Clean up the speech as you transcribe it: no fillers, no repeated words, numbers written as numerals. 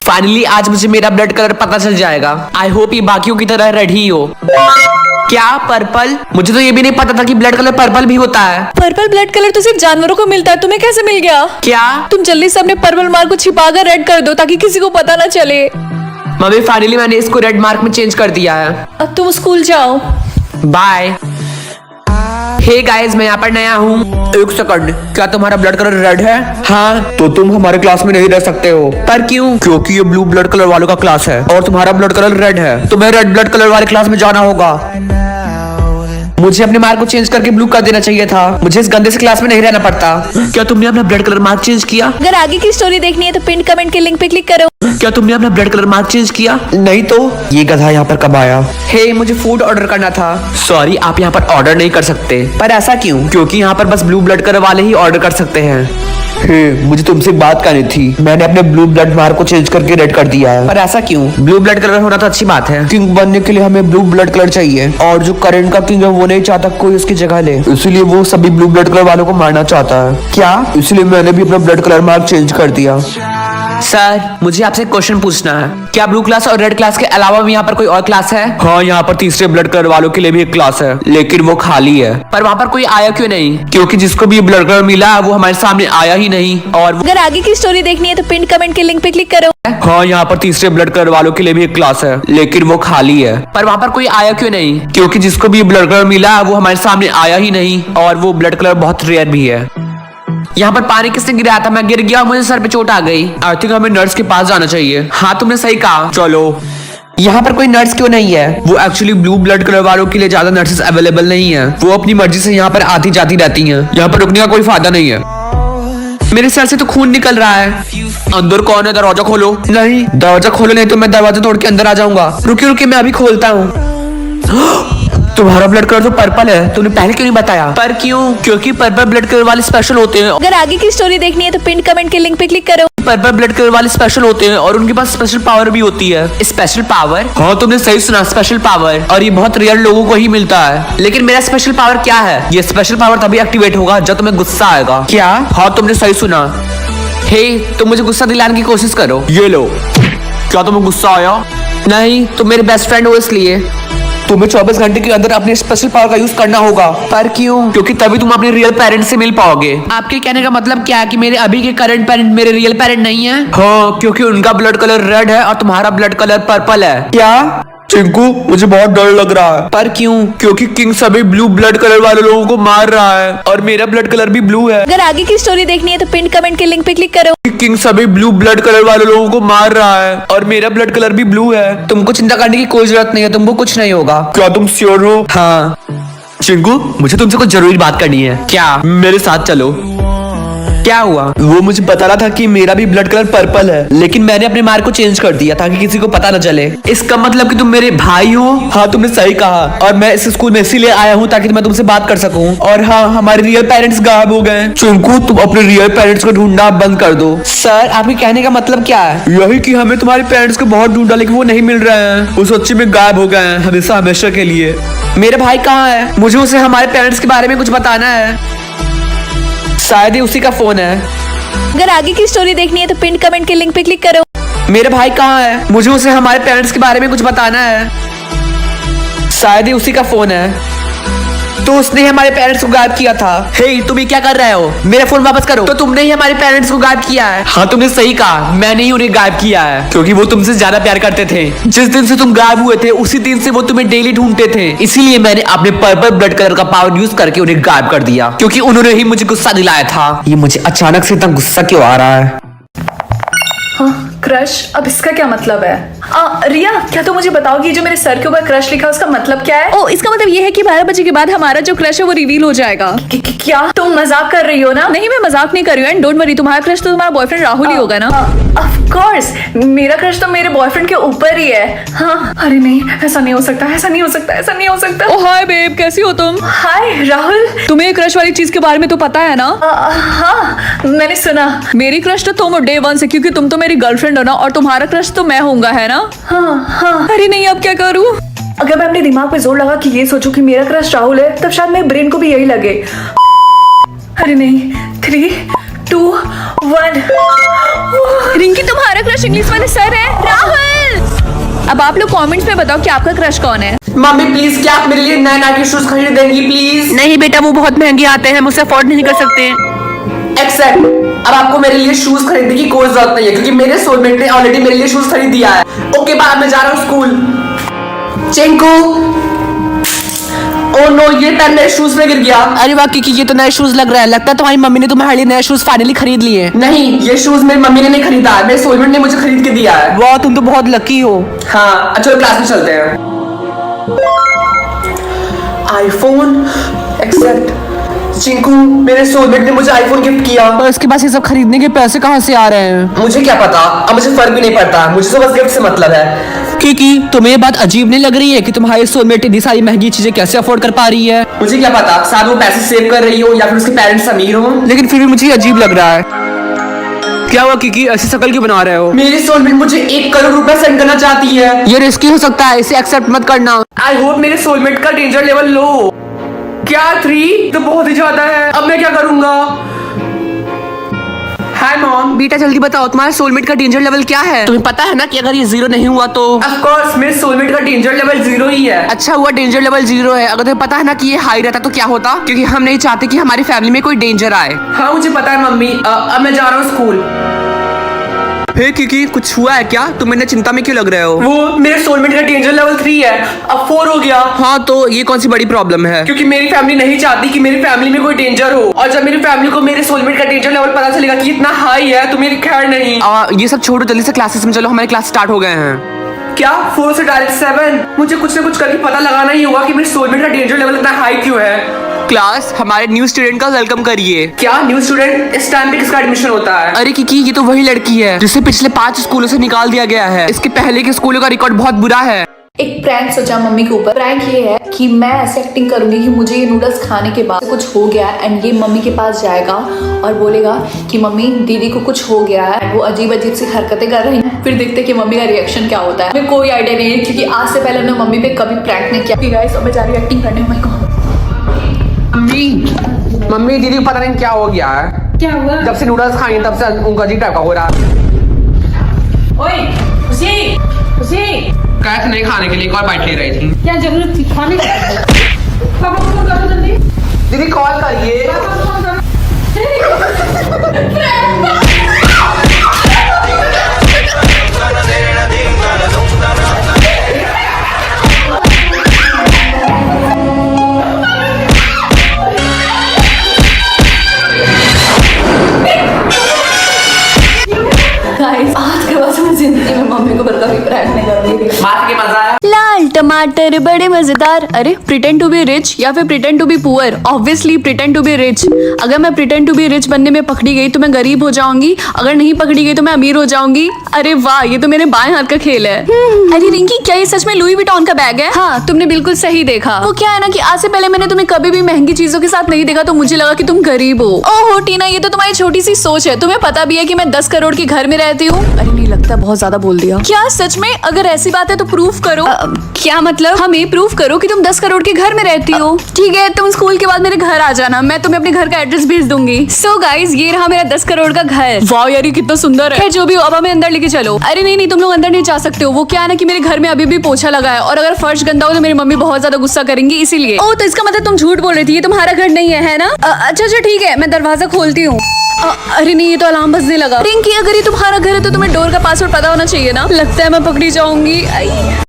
Finally आज मुझे मेरा ब्लड कलर पता चल जाएगा। आई होप ये बाकियों की तरह रेड ही हो। क्या पर्पल? मुझे तो ये भी नहीं पता था कि ब्लड कलर पर्पल भी होता है। पर्पल ब्लड कलर तो सिर्फ जानवरों को मिलता है, तुम्हें कैसे मिल गया? क्या? तुम जल्दी से अपने पर्पल मार्क को छिपाकर रेड कर दो ताकि किसी को पता ना चले। मम्मी फाइनली मैंने इसको रेड मार्क में चेंज कर दिया है। अब तुम स्कूल जाओ। बाय। हे गाइस, मैं यहाँ पर नया हूँ। एक सेकंड, क्या तुम्हारा ब्लड कलर रेड है? हाँ। तो तुम हमारे क्लास में नहीं रह सकते हो। पर क्यों? क्योंकि ये ब्लू ब्लड कलर वालों का क्लास है और तुम्हारा ब्लड कलर रेड है। तुम्हें रेड ब्लड कलर वाले क्लास में जाना होगा। मुझे अपने मार्क को चेंज करके ब्लू कर देना चाहिए था। मुझे इस गंदे से क्लास में नहीं रहना पड़ता। क्या तुमने अपना ब्लड कलर मार्क चेंज किया? अगर आगे की स्टोरी देखनी है तो पिन कमेंट के लिंक पे क्लिक करो। क्या तुमने अपना ब्लड कलर मार्क चेंज किया? नहीं तो ये गधा यहाँ पर कब आया? हे, मुझे फूड ऑर्डर करना था। सॉरी, आप यहाँ पर ऑर्डर नहीं कर सकते। पर ऐसा क्यों? क्योंकि यहाँ पर बस ब्लू ब्लड कलर वाले ही ऑर्डर कर सकते हैं। मुझे तुमसे बात करनी थी। मैंने अपने ब्लू ब्लड मार्क को चेंज करके रेड कर दिया है। पर ऐसा क्यों? ब्लू ब्लड कलर होना तो अच्छी बात है। किंग बनने के लिए हमें ब्लू ब्लड कलर चाहिए और जो करंट का किंग है वो नहीं चाहता कोई उसकी जगह ले, इसलिए वो सभी ब्लू ब्लड कलर वालों को मारना चाहता है। क्या? इसलिए मैंने भी अपना ब्लड कलर मार्क चेंज कर दिया। सर, मुझे आपसे क्वेश्चन पूछना है। क्या ब्लू क्लास और रेड क्लास के अलावा भी यहाँ पर कोई और क्लास है? हाँ, यहाँ पर तीसरे ब्लड कलर वालों के लिए भी एक क्लास है, लेकिन वो खाली है। पर वहाँ पर कोई आया क्यों नहीं? क्योंकि जिसको भी ब्लड कलर मिला वो हमारे सामने आया ही नहीं। और अगर आगे की स्टोरी देखनी है तो पिन कमेंट के लिंक पे क्लिक करो। हाँ, यहाँ पर तीसरे ब्लड कलर वालों के लिए भी एक क्लास है, लेकिन वो खाली है। पर वहाँ पर कोई आया क्यों नहीं? क्योंकि जिसको भी ब्लड कलर मिला वो हमारे सामने आया ही नहीं और वो ब्लड कलर बहुत रेयर भी है। यहाँ पर पानी किसने गिराया था? मैं गिर गया, मुझे सर पे चोट आ गई। आई थिंक हमें नर्स के पास जाना चाहिए। हाँ, तुमने सही कहा। चलो। यहाँ पर कोई नर्स क्यों नहीं है? वो एक्चुअली ब्लू ब्लड कलर वालों के लिए ज्यादा नर्सेस अवेलेबल नहीं है। वो अपनी मर्जी से यहाँ पर आती जाती रहती हैं। यहाँ पर रुकने का कोई फायदा नहीं है। मेरे सर से तो खून निकल रहा है। अंदर कौन है? दरवाजा खोलो। नहीं, दरवाजा खोलो नहीं तो मैं दरवाजा तोड़ के अंदर आ जाऊंगा। रुकिए रुकिए, मैं अभी खोलता हूँ। तुम्हारा ब्लड कलर तो पर्पल है, तुमने पहले क्यों नहीं बताया? पर क्यों? क्योंकि पर्पल ब्लड कलर वाले स्पेशल होते हैं। अगर आगे की स्टोरी देखनी है तो पिन कमेंट के लिंक पे क्लिक करो। पर्पल ब्लड कलर वाले स्पेशल होते हैं और उनके पास स्पेशल पावर भी होती है। Special power? हाँ, तुमने सही सुना, स्पेशल पावर। और ये बहुत रेयर लोगों को ही मिलता है। लेकिन मेरा स्पेशल पावर क्या है? ये स्पेशल पावर तभी एक्टिवेट होगा जब तुम्हें गुस्सा आएगा। क्या? हाँ, तुमने सही सुना। हे, तुम मुझे गुस्सा दिलाने की कोशिश करो। ये लो। क्या तुम्हें गुस्सा आया? नहीं, तुम मेरे बेस्ट फ्रेंड हो इसलिए। तुम्हें 24 घंटे के अंदर अपने स्पेशल पावर का यूज करना होगा। पर क्यों? क्योंकि तभी तुम अपने रियल पेरेंट्स से मिल पाओगे। आपके कहने का मतलब क्या है कि मेरे अभी के करंट पेरेंट मेरे रियल पेरेंट नहीं है? हाँ, क्योंकि उनका ब्लड कलर रेड है और तुम्हारा ब्लड कलर पर्पल है। क्या? चिंकू, मुझे बहुत डर लग रहा है। पर क्यों? क्योंकि किंग सभी ब्लू ब्लड कलर वाले लोगों को मार रहा है और मेरा ब्लड कलर भी ब्लू है। अगर आगे की स्टोरी देखनी है तो पिन कमेंट के लिंक पे क्लिक करो। किंग सभी ब्लू ब्लड कलर वाले लोगों को मार रहा है और मेरा ब्लड कलर भी ब्लू है। तुमको चिंता करने की कोई जरूरत नहीं है, तुमको कुछ नहीं होगा। क्या तुम श्योर हो? हाँ। चिंकू, मुझे तुमसे कुछ जरूरी बात करनी है। क्या? मेरे साथ चलो। क्या हुआ? वो मुझे बता रहा था कि मेरा भी ब्लड कलर पर्पल है, लेकिन मैंने अपने मार्क को चेंज कर दिया ताकि किसी को पता न चले। इसका मतलब कि तुम मेरे भाई हो? हाँ, तुमने सही कहा। और मैं इस स्कूल में इसीलिए आया हूँ ताकि मैं तुमसे बात कर सकूं। और हाँ, हमारे रियल पेरेंट्स गायब हो गए। चिंकू, तुम अपने रियल पेरेंट्स को ढूंढना बंद कर दो। सर, आपके कहने का मतलब क्या है? यही कि हमें तुम्हारे पेरेंट्स को बहुत ढूंढा लेकिन वो नहीं मिल रहे हैं। वो सच्ची में गायब हो गए हैं, हमेशा हमेशा के लिए। मेरे भाई कहाँ है? मुझे उसे हमारे पेरेंट्स के बारे में कुछ बताना है। शायद ही उसी का फोन है। अगर आगे की स्टोरी देखनी है तो पिन कमेंट के लिंक पे क्लिक करो। मेरे भाई कहाँ है? मुझे उसे हमारे पेरेंट्स के बारे में कुछ बताना है। शायद ही उसी का फोन है। तो उसने ही हमारे पेरेंट्स को गायब किया था। हे, तुम ये क्या कर रहे हो? मेरा फोन वापस करो। तो तुमने ही हमारे पेरेंट्स को गायब किया है। हाँ, तुमने सही कहा, मैंने ही उन्हें गायब किया है क्योंकि वो तुमसे ज्यादा प्यार करते थे। जिस दिन से तुम गायब हुए थे उसी दिन से वो तुम्हें डेली ढूंढते थे। इसीलिए मैंने अपने पर्पल ब्लड कलर का पावर यूज करके उन्हें गायब कर दिया क्योंकि उन्होंने ही मुझे गुस्सा दिलाया था। ये मुझे अचानक से इतना गुस्सा क्यों आ रहा है? क्रश, अब इसका क्या मतलब है? रिया, क्या तुम मुझे बताओगी जो मेरे सर के ऊपर क्रश लिखा है उसका मतलब क्या है? ओ, इसका मतलब ये है कि 12 बजे के बाद हमारा जो क्रश है वो रिवील हो जाएगा। क्या तुम मजाक कर रही हो ना? नहीं, मैं मजाक नहीं कर रही हूँ। एंड डोंट वरी, तुम्हारा क्रश तो तुम्हारा बॉयफ्रेंड राहुल ही होगा ना? ऑफ कोर्स, मेरा क्रश तो मेरे बॉयफ्रेंड के ऊपर ही है। हाँ, अरे नहीं, ऐसा नहीं हो सकता, ऐसा नहीं हो सकता, ऐसा नहीं हो सकता। ओ हाय बेब, कैसी हो तुम? हाय राहुल। तुम्हें क्रश वाली चीज के बारे में तो पता है ना? हाँ, मैंने सुना। मेरी क्रश तो तुम डे 1 से, क्योंकि तुम तो मेरी गर्लफ्रेंड हो ना, और तुम्हारा क्रश तो मैं होऊंगा, है ना? हाँ। अरे नहीं, अब क्या करूँ? अगर मैं अपने दिमाग पे जोर लगा कि ये सोचूं कि मेरा क्रश राहुल है, तब शायद मेरे ब्रेन को भी यही लगे। अरे नहीं, 3, 2 1। रिंकी तुम्हारा क्रश इंग्लिश वाले सर है राहुल। अब आप लोग कमेंट्स में बताओ कि आपका क्रश कौन है। मम्मी प्लीज क्या आप मेरे लिए नए नाइकी शूज खरीद देंगी प्लीज? नहीं बेटा वो बहुत महंगे आते हैं, मुझसे अफोर्ड नहीं कर सकते। एक्सेप्ट अब आपको मेरे लिए शूज खरीदने की कोई जरूरत नहीं है क्योंकि मेरे सोलमेट ने ऑलरेडी मेरे लिए शूज खरीद दिया है। ओके बाय, मैं जा रहा हूँ स्कूल। चिंकू ओह नो, ये पेन मेरे शूज में गिर गया। अरे वाह किकी, ये तो नए शूज लग रहा है। लगता है तुम्हारी मम्मी ने तुम्हारे लिए नए शूज फाइनली खरीद लिए। नहीं, ये शूज मेरी मम्मी ने नहीं खरीदा है, मेरे सोलमेट ने मुझे खरीद के दिया है। वाह तुम तो बहुत लकी हो। हाँ अच्छा क्लास में चलते हैं। आईफोन एक्सेप्ट चिंकू, मेरे सोलमेट ने मुझे आईफोन गिफ्ट किया। तो इसके पास ये सब खरीदने के पैसे कहाँ से आ रहे हैं? मुझे क्या पता, अब मुझे फर्क भी नहीं पड़ता, मुझे तो बस गिफ्ट से मतलब है। क्योंकि तुम्हें ये बात अजीब नहीं लग रही है कि तुम्हारी सोलमेट इतनी सारी महंगी चीजें कैसे अफोर्ड कर पा रही है? मुझे क्या पता, शायद वो पैसे सेव कर रही हो या फिर उसके पेरेंट्स अमीर हो, लेकिन फिर भी मुझे अजीब लग रहा है। क्या हुआ किकी, ऐसी शक्ल क्यों बना रहे हो? मेरी सोलमेट मुझे 1 करोड़ रुपए सेंड करना चाहती है। ये रिस्की हो सकता है, इसे एक्सेप्ट मत करना। आई होप मेरे सोलमेट का डेंजर लेवल लो। क्या 3 तो बहुत ही ज्यादा है, अब मैं क्या करूंगा? Hi mom. बेटा जल्दी बताओ तुम्हारे सोलमेट का डेंजर लेवल क्या है? तुम्हें पता है ना कि अगर ये 0 नहीं हुआ तो? ऑफ कोर्स मेरे सोलमेट का डेंजर लेवल 0 ही है। अच्छा हुआ डेंजर लेवल 0 है, अगर तुम्हें पता है ना कि ये हाई रहता तो क्या होता? क्योंकि हम नहीं चाहते कि हमारी फैमिली में कोई डेंजर आए। हाँ मुझे पता है मम्मी, अब मैं जा रहा हूँ स्कूल। हे किकी, कुछ हुआ है क्या? तुम इतने चिंता में क्यों लग रहे हो? वो मेरे सोलमेट का डेंजर लेवल 3 है, अब 4 हो गया। हाँ तो ये कौन सी बड़ी प्रॉब्लम है? क्योंकि मेरी फैमिली नहीं चाहती कि मेरी फैमिली में कोई डेंजर हो, और जब मेरी फैमिली को मेरे सोलमेट का डेंजर लेवल पता चलेगा कि इतना हाई है तो मेरी खैर नहीं। ये सब छोड़ो, जल्दी से क्लासेस में चलो, हमारे क्लास स्टार्ट हो गए हैं। क्या 4 से डायरेक्ट 7? मुझे कुछ ना कुछ करके पता लगाना ही होगा कि मेरे सोलमेट का डेंजर लेवल इतना हाई क्यों है। क्लास हमारे न्यू स्टूडेंट का वेलकम करिए। क्या न्यू स्टूडेंट? इस टाइम पे किसका एडमिशन होता है? अरे किकी, ये तो वही लड़की है जिसे पिछले 5 स्कूलों से निकाल दिया गया है। इसके पहले के स्कूलों का रिकॉर्ड बहुत बुरा है। एक प्रैंक सोचा मम्मी के ऊपर। प्रैंक ये है कि मैं ऐसे एक्टिंग करूंगी कि मुझे ये नूडल्स खाने के बाद कुछ हो गया एंड ये मम्मी के पास जाएगा और बोलेगा कि मम्मी दीदी को कुछ हो गया है। वो अजीब अजीब सी हरकतें कर रही हैं। फिर देखते कि मम्मी का रिएक्शन क्या होता है। मुझे कोई आइडिया नहीं है क्योंकि आज से पहले हमने मम्मी पे कभी प्रैंक नहीं किया। गाइस अब मैं जा रही हूँ एक्टिंग करने। मम्मी को मम्मी दीदी को पता नहीं क्या हो गया है। क्या हुआ? जब से नूडल्स खाई तब से उनका अजीब टाइप का हो रहा है। ओए खुशी, खुशी कैसे नहीं खाने के लिए एक और बाइट ले रही थी। क्या जरूरत थी खाने की? पापा को फोन करो जल्दी। दीदी कॉल करिए। गाइस आज के बाद मैं जिंदगी में मम्मी को कभी प्रैंक नहीं करूंगी। बात के मजा आया। लाल टमाटर बड़े मजेदार। अरे प्रिटेंड टू बी रिच या फिर pretend to be poor? Obviously pretend to be rich. अगर मैं प्रिटेंड टू बी रिच बनने में पकड़ी गई तो मैं गरीब हो जाऊंगी, अगर नहीं पकड़ी गई तो मैं अमीर हो जाऊंगी। अरे वाह, ये तो मेरे बाएं हाथ का खेल है। अरे रिंकी, क्या ये सच में लुई विटॉन का बैग है? हाँ तुमने बिल्कुल सही देखा। वो क्या है ना कि आज से पहले मैंने तुम्हें कभी भी महंगी चीजों के साथ नहीं देखा तो मुझे लगा कि तुम गरीब हो। ओहो टीना, ये तो तुम्हारी छोटी सी सोच है। तुम्हें पता भी है कि मैं 10 करोड़ के घर में रहती हूँ। अरे नहीं, लगता है बहुत ज्यादा बोल दिया। क्या सच में? अगर ऐसी बात है तो प्रूफ करो। क्या मतलब? हमें प्रूफ करो कि तुम 10 करोड़ के घर में रहती हो। ठीक है, तुम स्कूल के बाद मेरे घर आ जाना, मैं तुम्हें अपने घर का एड्रेस भेज दूंगी। सो गाइस, ये रहा मेरा 10 करोड़ का घर। वाह यार, ये कितना सुंदर है। जो भी हो, अब हमें अंदर लेके चलो। अरे नहीं, तुम लोग अंदर नहीं जा सकते हो। वो क्या है ना कि मेरे घर में अभी भी पोछा लगा है और अगर फर्श गंदा हो तो मेरी मम्मी बहुत ज्यादा गुस्सा करेंगी, इसीलिए। ओह तो इसका मतलब तुम झूठ बोल रही थी, ये तुम्हारा घर नहीं है ना? अच्छा ठीक है, मैं दरवाजा खोलती हूँ। अरे नहीं, ये तो अलार्म बजने लगा। रिंकी, अगर ये तुम्हारा घर है तो तुम्हें डोर का पासवर्ड पता होना चाहिए ना। लगता है मैं पकड़ी जाऊंगी।